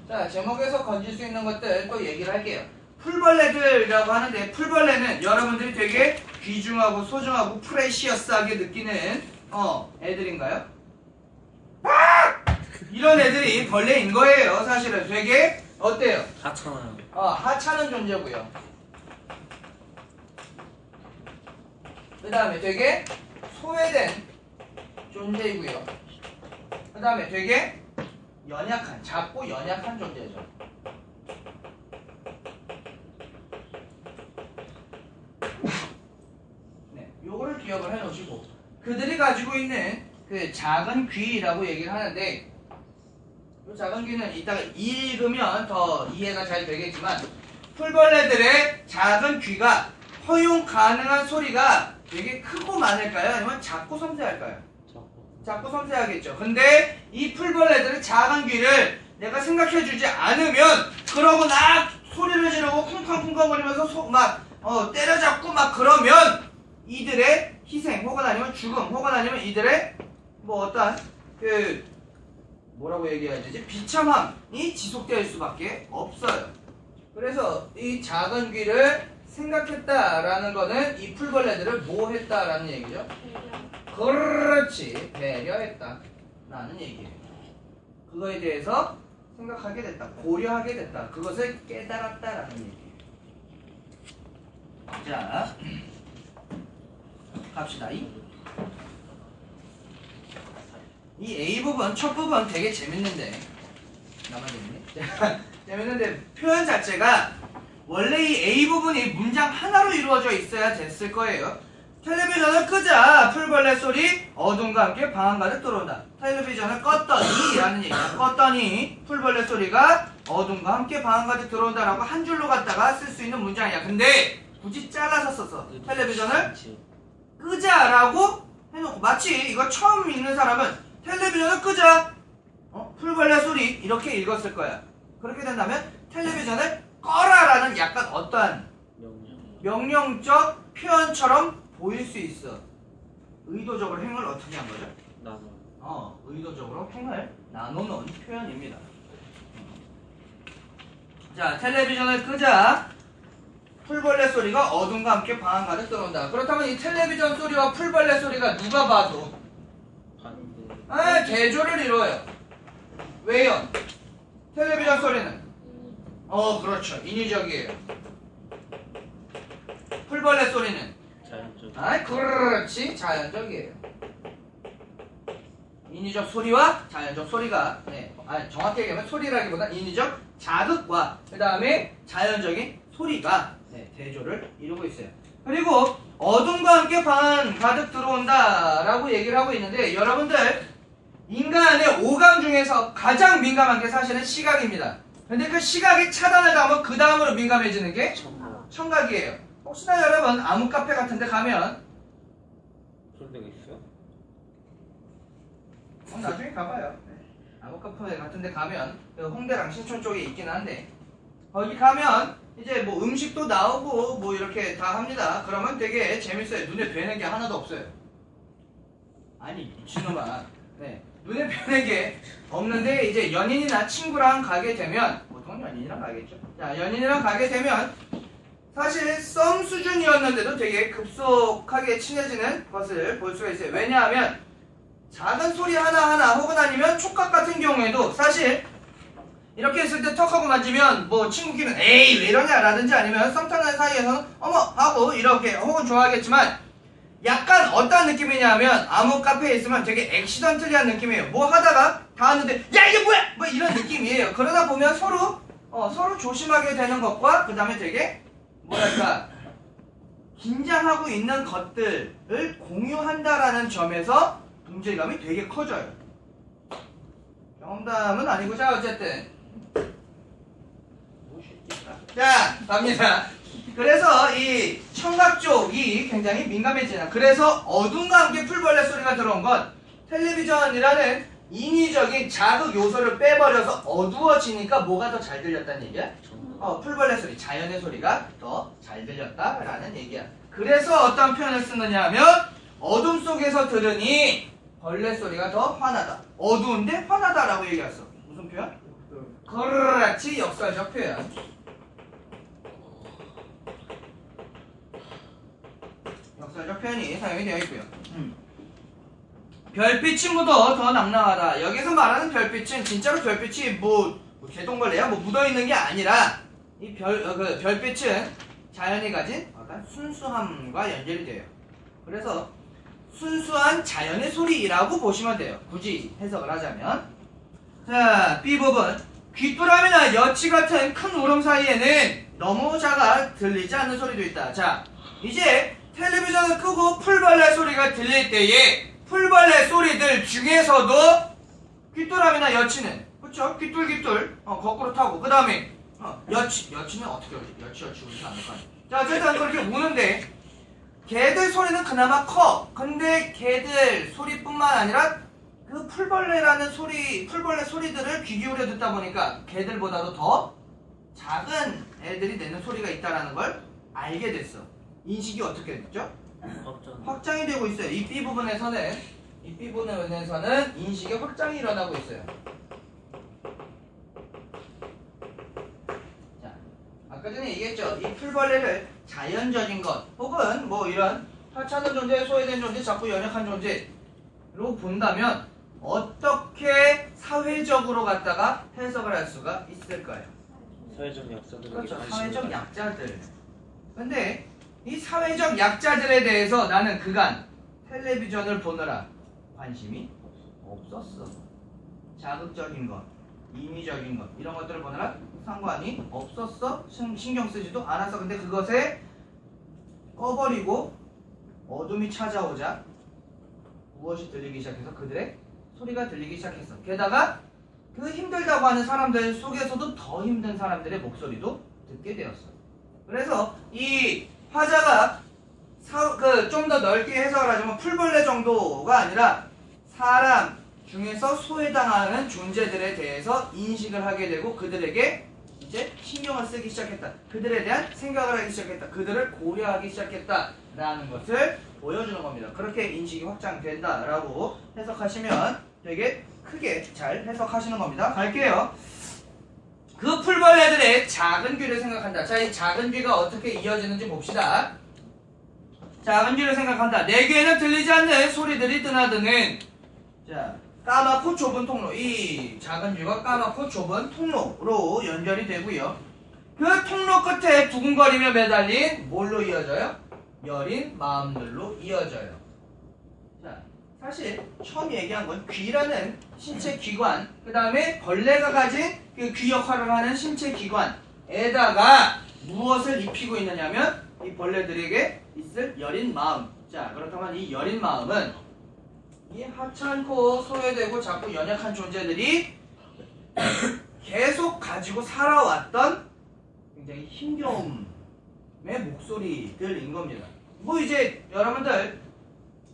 자, 제목에서 건질 수 있는 것들 또 얘기를 할게요. 풀벌레들이라고 하는데, 풀벌레는 여러분들이 되게 귀중하고 소중하고 프레시어스하게 느끼는 애들인가요? 이런 애들이 벌레인 거예요. 사실은 되게 어때요? 하찮아요. 하찮은 존재고요. 그 다음에 되게 소외된 존재이고요. 그 다음에 되게 연약한, 작고 연약한 존재죠. 네, 요거를 기억을 해 놓으시고, 그들이 가지고 있는 그 작은 귀라고 얘기를 하는데, 이 작은 귀는 이따가 읽으면 더 이해가 잘 되겠지만, 풀벌레들의 작은 귀가 허용 가능한 소리가 되게 크고 많을까요? 아니면 작고 섬세할까요? 작고 섬세하겠죠. 근데 이 풀벌레들의 작은 귀를 내가 생각해주지 않으면, 그러고 나 소리를 지르고 쿵쾅쿵쾅거리면서 막 때려잡고 막 그러면 이들의 희생 혹은 아니면 죽음 혹은 아니면 이들의 뭐 어떠한 그 뭐라고 얘기해야 되지? 비참함이 지속될 수밖에 없어요. 그래서 이 작은 귀를 생각했다라는 거는 이 풀벌레들을 뭐 했다라는 얘기죠? 그렇지, 배려했다 라는 얘기예요. 그거에 대해서 생각하게 됐다, 고려하게 됐다, 그것을 깨달았다라는 얘기예요. 자, 갑시다. 이 A 부분, 첫 부분 되게 재밌는데, 나만 재밌네? 재밌는데 표현 자체가 원래 이 A 부분이 문장 하나로 이루어져 있어야 됐을 거예요. 텔레비전을 끄자, 풀벌레 소리, 어둠과 함께 방 안 가득 들어온다. 텔레비전을 껐더니 라는 얘기야. 껐더니 풀벌레 소리가 어둠과 함께 방 안 가득 들어온다 라고 한 줄로 갖다가 쓸 수 있는 문장이야. 근데 굳이 잘라서 썼어. 텔레비전을 끄자 라고 해놓고, 마치 이거 처음 읽는 사람은 텔레비전을 끄자, 풀벌레 소리 이렇게 읽었을 거야. 그렇게 된다면 텔레비전을 꺼라 라는 약간 어떠한 명령적 표현처럼 보일 수 있어. 의도적으로 행을 어떻게 한 거죠? 의도적으로 행을 나눠놓은 표현입니다. 자, 텔레비전을 끄자, 풀벌레 소리가 어둠과 함께 방 안 가득 들어온다. 그렇다면 이 텔레비전 소리와 풀벌레 소리가 누가 봐도 대조를 이루어요. 왜요? 텔레비전 소리는 그렇죠, 인위적이에요. 풀벌레 소리는 자연적. 그렇지, 자연적이에요. 인위적 소리와 자연적 소리가, 정확히 얘기하면 소리라기보다 인위적 자극과 그 다음에 자연적인 소리가 대조를 이루고 있어요. 그리고 어둠과 함께 방 가득 들어온다 라고 얘기를 하고 있는데, 여러분들 인간의 오감 중에서 가장 민감한 게 사실은 시각입니다. 근데 그 시각이 차단을 당하면 그 다음으로 민감해지는 게 청각이에요. 혹시나 여러분 아무 카페 같은 데 가면, 그런 데가 있어요? 나중에 가봐요. 아무 카페 같은 데 가면 홍대랑 신촌 쪽에 있긴 한데, 거기 가면 이제 뭐 음식도 나오고 뭐 이렇게 다 합니다. 그러면 되게 재밌어요. 눈에 뵈는 게 하나도 없어요. 아니 미친놈아. 눈에 뵈는 게 없는데, 이제 연인이나 친구랑 가게 되면, 보통 연인이랑 가겠죠. 자, 연인이랑 가게 되면 사실 썸 수준이었는데도 되게 급속하게 친해지는 것을 볼 수가 있어요. 왜냐하면 작은 소리 하나하나 혹은 아니면 촉각 같은 경우에도 사실 이렇게 했을 때 턱하고 만지면 뭐 친구끼리는 에이 왜 이러냐 라든지, 아니면 썸 타는 사이에서는 어머 하고 이렇게 혹은 좋아하겠지만, 약간 어떤 느낌이냐면 아무 카페에 있으면 되게 액시던틀리한 느낌이에요. 뭐 하다가 다 왔는데 야 이게 뭐야! 뭐 이런 느낌이에요. 그러다 보면 서로 조심하게 되는 것과 그 다음에 되게 뭐랄까 긴장하고 있는 것들을 공유한다라는 점에서 동질감이 되게 커져요. 경험담은 아니고, 자, 어쨌든. 자, 갑니다. 그래서 이 청각 쪽이 굉장히 민감해지나. 그래서 어둠과 함께 풀벌레 소리가 들어온 건 텔레비전이라는 인위적인 자극 요소를 빼버려서 어두워지니까 뭐가 더 잘 들렸다는 얘기야? 풀벌레 소리, 자연의 소리가 더 잘 들렸다라는 얘기야. 그래서 어떤 표현을 쓰느냐 하면 어둠 속에서 들으니 벌레 소리가 더 환하다. 어두운데 환하다라고 얘기했어. 무슨 표현? 그렇지, 역사적 표현. 역사적 표현이 사용이 되어 있고요. 별빛이 묻어 더 낭낭하다. 여기서 말하는 별빛은 진짜로 별빛이 뭐 개똥벌레야 뭐 묻어있는 게 아니라 이 별빛은 자연이 가진 어떤 순수함과 연결이 돼요. 그래서 순수한 자연의 소리라고 보시면 돼요. 굳이 해석을 하자면. 자, B 부분. 귀뚜라미나 여치 같은 큰 울음 사이에는 너무 작아 들리지 않는 소리도 있다. 자, 이제 텔레비전을 끄고 풀벌레 소리가 들릴 때에 풀벌레 소리들 중에서도 귀뚜라미나 여치는, 그쵸? 귀뚤귀뚤 거꾸로 타고, 그 다음에 여치는 어떻게 오지? 여치 우지 않을 거 아니야. 자, 어쨌든 그렇게 우는데 개들 소리는 그나마 커. 근데 개들 소리뿐만 아니라 그 풀벌레 소리들을 귀 기울여 듣다 보니까 개들보다도 더 작은 애들이 내는 소리가 있다라는 걸 알게 됐어. 인식이 어떻게 됐죠? 확장이 되고 있어요. 이 B 부분에서는 인식의 확장이 일어나고 있어요. 자, 아까 전에 얘기했죠. 이 풀벌레를 자연적인 것 혹은 뭐 이런 하찮은 존재, 소외된 존재, 자꾸 연약한 존재로 본다면 어떻게 사회적으로 갖다가 해석을 할 수가 있을까요? 사회적 약자들. 그렇죠. 사회적 약자들. 근데 이 사회적 약자들에 대해서 나는 그간 텔레비전을 보느라 관심이 없었어. 자극적인 것, 인위적인 것 이런 것들을 보느라 상관이 없었어. 신경 쓰지도 않았어. 근데 그것에 꺼버리고 어둠이 찾아오자 무엇이 들리기 시작해서 그들의 소리가 들리기 시작했어. 게다가 그 힘들다고 하는 사람들 속에서도 더 힘든 사람들의 목소리도 듣게 되었어. 그래서 이 화자가 좀 더 넓게 해석을 하자면 풀벌레 정도가 아니라 사람 중에서 소외당하는 존재들에 대해서 인식을 하게 되고 그들에게 이제 신경을 쓰기 시작했다. 그들에 대한 생각을 하기 시작했다. 그들을 고려하기 시작했다라는 것을 보여주는 겁니다. 그렇게 인식이 확장된다라고 해석하시면 되게 크게 잘 해석하시는 겁니다. 갈게요. 그 풀벌레들의 작은 귀를 생각한다. 자, 이 작은 귀가 어떻게 이어지는지 봅시다. 작은 귀를 생각한다. 내 귀에는 들리지 않는 소리들이 드나드는, 자, 까맣고 좁은 통로. 이 작은 귀가 까맣고 좁은 통로로 연결이 되고요. 그 통로 끝에 두근거리며 매달린 뭘로 이어져요? 여린 마음들로 이어져요. 자, 사실 처음 얘기한 건 귀라는 신체 기관, 그 다음에 벌레가 가진 그 귀 역할을 하는 신체 기관에다가 무엇을 입히고 있느냐면 이 벌레들에게 있을 여린 마음. 자, 그렇다면 이 여린 마음은 이 하찮고 소외되고 자꾸 연약한 존재들이 계속 가지고 살아왔던 굉장히 힘겨움의 목소리들인 겁니다. 뭐 이제 여러분들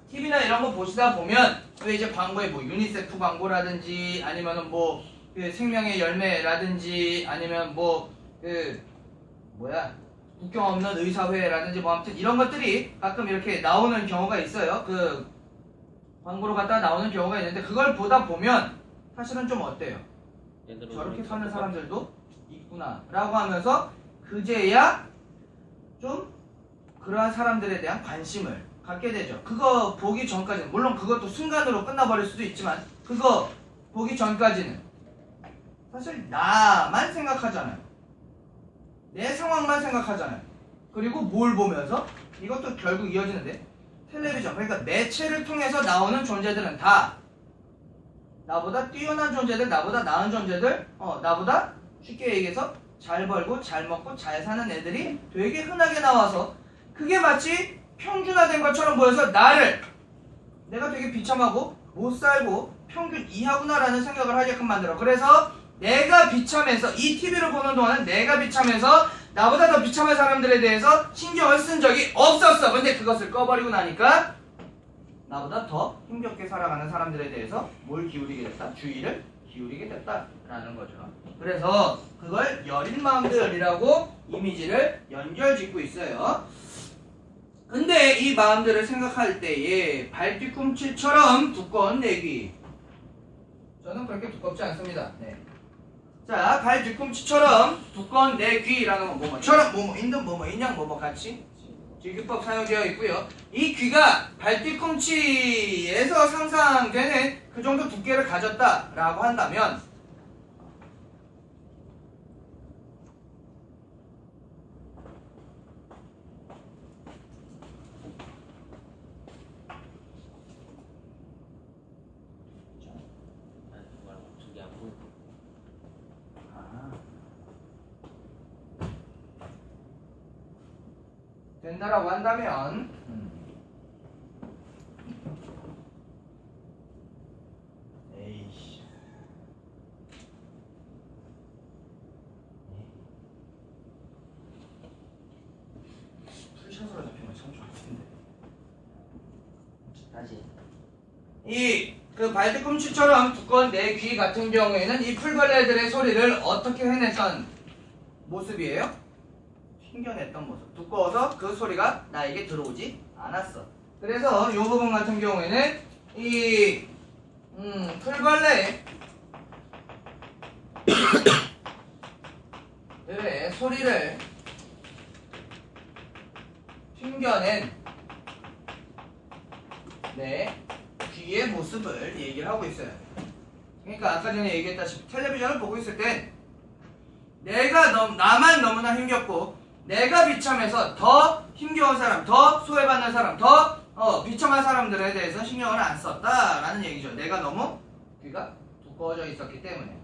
TV나 이런 거 보시다 보면 왜 이제 광고에 뭐 유니세프 광고라든지 아니면은 뭐 그 생명의 열매라든지 아니면 뭐 그 뭐야 국경 없는 의사회라든지 뭐 아무튼 이런 것들이 가끔 이렇게 나오는 경우가 있어요. 그 광고로 갖다가 나오는 경우가 있는데 그걸 보다 보면 사실은 좀 어때요? 저렇게 사는 사람들도 있구나 라고 하면서 그제야 좀 그러한 사람들에 대한 관심을 갖게 되죠. 그거 보기 전까지는 물론 그것도 순간으로 끝나버릴 수도 있지만 그거 보기 전까지는 사실 나만 생각하잖아요. 내 상황만 생각하잖아요. 그리고 뭘 보면서 이것도 결국 이어지는데 텔레비전, 그러니까 매체를 통해서 나오는 존재들은 다 나보다 뛰어난 존재들, 나보다 나은 존재들, 나보다 쉽게 얘기해서 잘 벌고 잘 먹고 잘 사는 애들이 되게 흔하게 나와서 그게 마치 평준화된 것처럼 보여서 내가 되게 비참하고 못 살고 평균 이하구나라는 생각을 하게끔 만들어. 그래서 내가 비참해서 이 TV를 보는 동안은 내가 비참해서 나보다 더 비참한 사람들에 대해서 신경을 쓴 적이 없었어. 근데 그것을 꺼버리고 나니까 나보다 더 힘겹게 살아가는 사람들에 대해서 뭘 기울이게 됐다? 주의를 기울이게 됐다라는 거죠. 그래서 그걸 여린 마음들이라고 이미지를 연결짓고 있어요. 근데 이 마음들을 생각할 때에 발뒤꿈치처럼 두꺼운 내귀, 저는 그렇게 두껍지 않습니다. 네. 자, 발 뒤꿈치처럼 두꺼운 내 귀라는 건 뭐뭐처럼 뭐뭐 있는 뭐뭐 인양 뭐뭐 같이 지규법 사용되어 있고요. 이 귀가 발 뒤꿈치에서 상상되는 그 정도 두께를 가졌다라고 한다면 저기 안 보여. 된다라고 한다면 에이씨 풀샷으로 잡히면 참 좋을 텐데. 다시. 이 그 발뒤꿈치처럼 두꺼운 내 귀 같은 경우에는 이 풀벌레들의 소리를 어떻게 해냈던 모습이에요? 튕겨냈던 모습. 두꺼워서 그 소리가 나에게 들어오지 않았어. 그래서 이 부분 같은 경우에는 이 풀벌레의 소리를 튕겨낸 내 귀의 모습을 얘기를 하고 있어요. 그러니까 아까 전에 얘기했다시피 텔레비전을 보고 있을 땐 나만 너무나 힘겹고 내가 비참해서 더 힘겨운 사람, 더 소외받는 사람, 더 비참한 사람들에 대해서 신경을 안 썼다라는 얘기죠. 내가 너무 귀가 두꺼워져 있었기 때문에.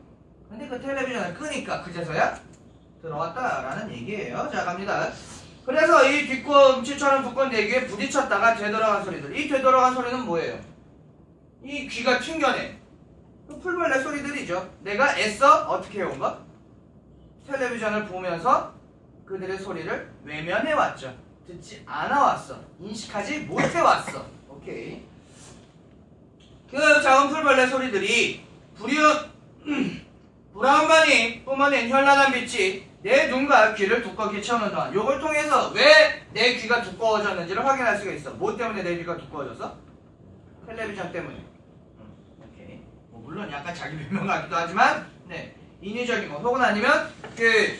근데 그 텔레비전을 끄니까 그제서야 들어왔다라는 얘기예요. 자, 갑니다. 그래서 이 뒤꿈치처럼 두꺼운 내 귀에 부딪혔다가 되돌아간 소리들. 이 되돌아간 소리는 뭐예요? 이 귀가 튕겨낸 그 풀벌레 소리들이죠. 내가 애써 어떻게 해온 거? 텔레비전을 보면서 그들의 소리를 외면해 왔죠. 듣지 않아 왔어. 인식하지 못해 왔어. 오케이. 그 작은 풀벌레 소리들이 불안반이 뿜어낸 현란한 빛이 내 눈과 귀를 두껍게 채우는 동안 요걸 통해서 왜 내 귀가 두꺼워졌는지를 확인할 수가 있어. 뭐 때문에 내 귀가 두꺼워졌어? 텔레비전 때문에. 오케이. 뭐 물론 약간 자기 변명 같기도 하지만 네, 인위적인 거 혹은 아니면 그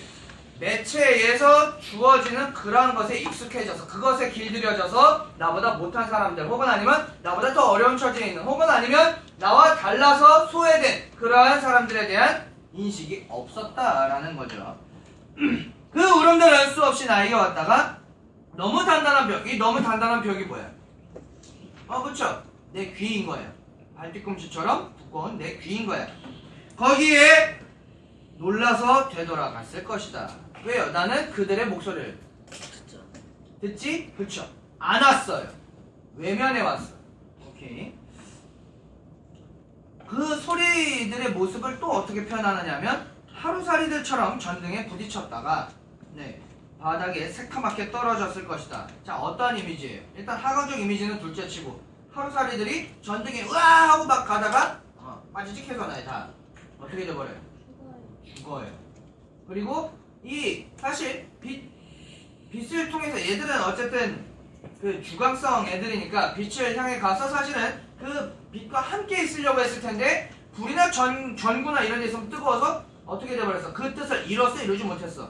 매체에서 주어지는 그런 것에 익숙해져서 그것에 길들여져서 나보다 못한 사람들 혹은 아니면 나보다 더 어려운 처지에 있는 혹은 아니면 나와 달라서 소외된 그러한 사람들에 대한 인식이 없었다라는 거죠. 그 울음들은 수없이 나에게 왔다가 너무 단단한 벽, 이 너무 단단한 벽이 뭐야? 그쵸? 내 귀인 거야. 발뒤꿈치처럼 두꺼운 내 귀인 거야. 거기에 놀라서 되돌아갔을 것이다. 왜요? 나는 그들의 목소리를 듣지? 그쵸? 않았어요. 외면해 왔어. 오케이. 그 소리들의 모습을 또 어떻게 표현하느냐면 하루살이들처럼 전등에 부딪혔다가 네, 바닥에 새카맣게 떨어졌을 것이다. 자, 어떠한 이미지예요? 일단 하강적 이미지는 둘째치고 하루살이들이 전등에 으아 하고 막 가다가 빠지직해서 나요. 다 어떻게 돼버려요? 죽어요. 그리고 이 사실 빛을 통해서 얘들은 어쨌든 그 주광성 애들이니까 빛을 향해 가서 사실은 그 빛과 함께 있으려고 했을 텐데 불이나 전구나 이런 데 있으면 뜨거워서 어떻게 돼버렸어? 그 뜻을 이루지 못했어.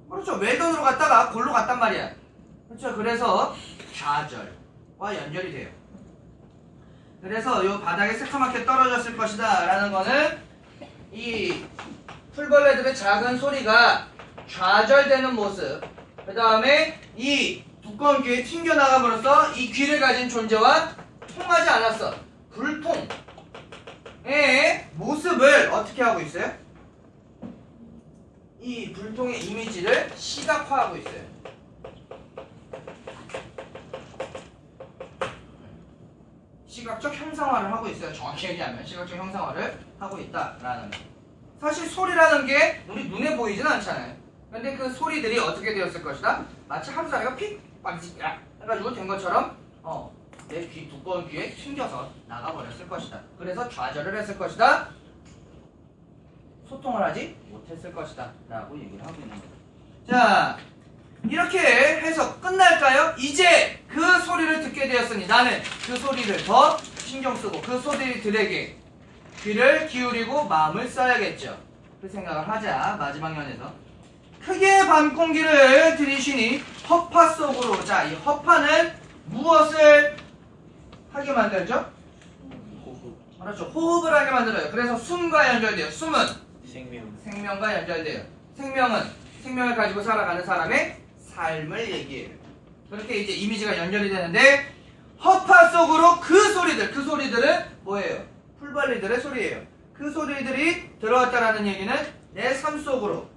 그렇죠. 외던으로 갔다가 골로 갔단 말이야. 그렇죠. 그래서 좌절과 연결이 돼요. 그래서 이 바닥에 새카맣게 떨어졌을 것이다 라는 거는 이 풀벌레들의 작은 소리가 좌절되는 모습, 그 다음에 이 두꺼운 귀에 튕겨나감으로써 이 귀를 가진 존재와 통하지 않았어. 불통의 모습을 어떻게 하고 있어요? 이 불통의 이미지를 시각화하고 있어요. 시각적 형상화를 하고 있어요. 정확히 얘기하면 시각적 형상화를 하고 있다라는 거. 사실 소리라는 게 우리 눈에 보이진 않잖아요. 근데 그 소리들이 어떻게 되었을 것이다? 마치 하루살이가 픽 빠지야 해가지고 된 것처럼 내 귀 두꺼운 귀에 튕겨서 나가버렸을 것이다. 그래서 좌절을 했을 것이다. 소통을 하지 못했을 것이다 라고 얘기를 하고 있는 거죠. 자, 이렇게 해서 끝날까요? 이제 그 소리를 듣게 되었으니 나는 그 소리를 더 신경 쓰고 그 소리들에게 귀를 기울이고 마음을 써야겠죠. 그 생각을 하자. 마지막 면에서 크게 밤 공기를 들이쉬니 허파 속으로. 자, 이 허파는 무엇을 하게 만들죠? 호흡, 그렇죠. 호흡을 하게 만들어요. 그래서 숨과 연결돼요. 숨은 생명, 생명과 연결돼요. 생명은 생명을 가지고 살아가는 사람의 삶을 얘기해요. 그렇게 이제 이미지가 연결이 되는데 허파 속으로 그 소리들은 뭐예요? 풀벌리들의 소리예요. 그 소리들이 들어왔다라는 얘기는 내 삶 속으로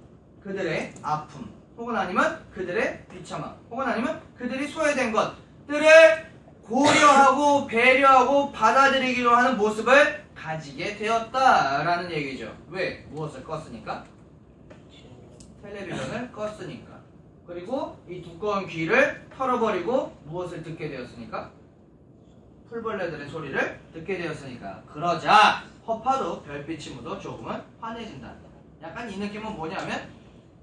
그들의 아픔 혹은 아니면 그들의 비참함 혹은 아니면 그들이 소외된 것들을 고려하고 배려하고 받아들이기로 하는 모습을 가지게 되었다라는 얘기죠. 왜? 무엇을 껐으니까? 텔레비전을 껐으니까. 그리고 이 두꺼운 귀를 털어버리고 무엇을 듣게 되었으니까? 풀벌레들의 소리를 듣게 되었으니까. 그러자 허파도 별빛이 묻어 조금은 환해진다. 약간 이 느낌은 뭐냐면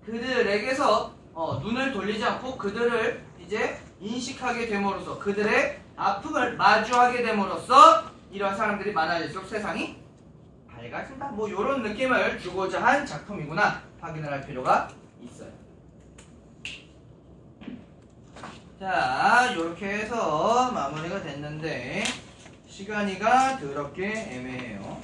그들에게서 눈을 돌리지 않고 그들을 이제 인식하게 됨으로써 그들의 아픔을 마주하게 됨으로써 이런 사람들이 많아질수록 세상이 밝아진다. 뭐 이런 느낌을 주고자 한 작품이구나 확인을 할 필요가 있어요. 자, 이렇게 해서 마무리가 됐는데 시간이가 더럽게 애매해요.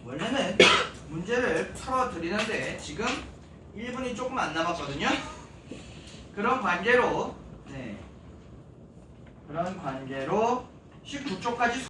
원래는 문제를 풀어드리는데 지금 1분이 조금 안 남았거든요. 그런 관계로 19쪽까지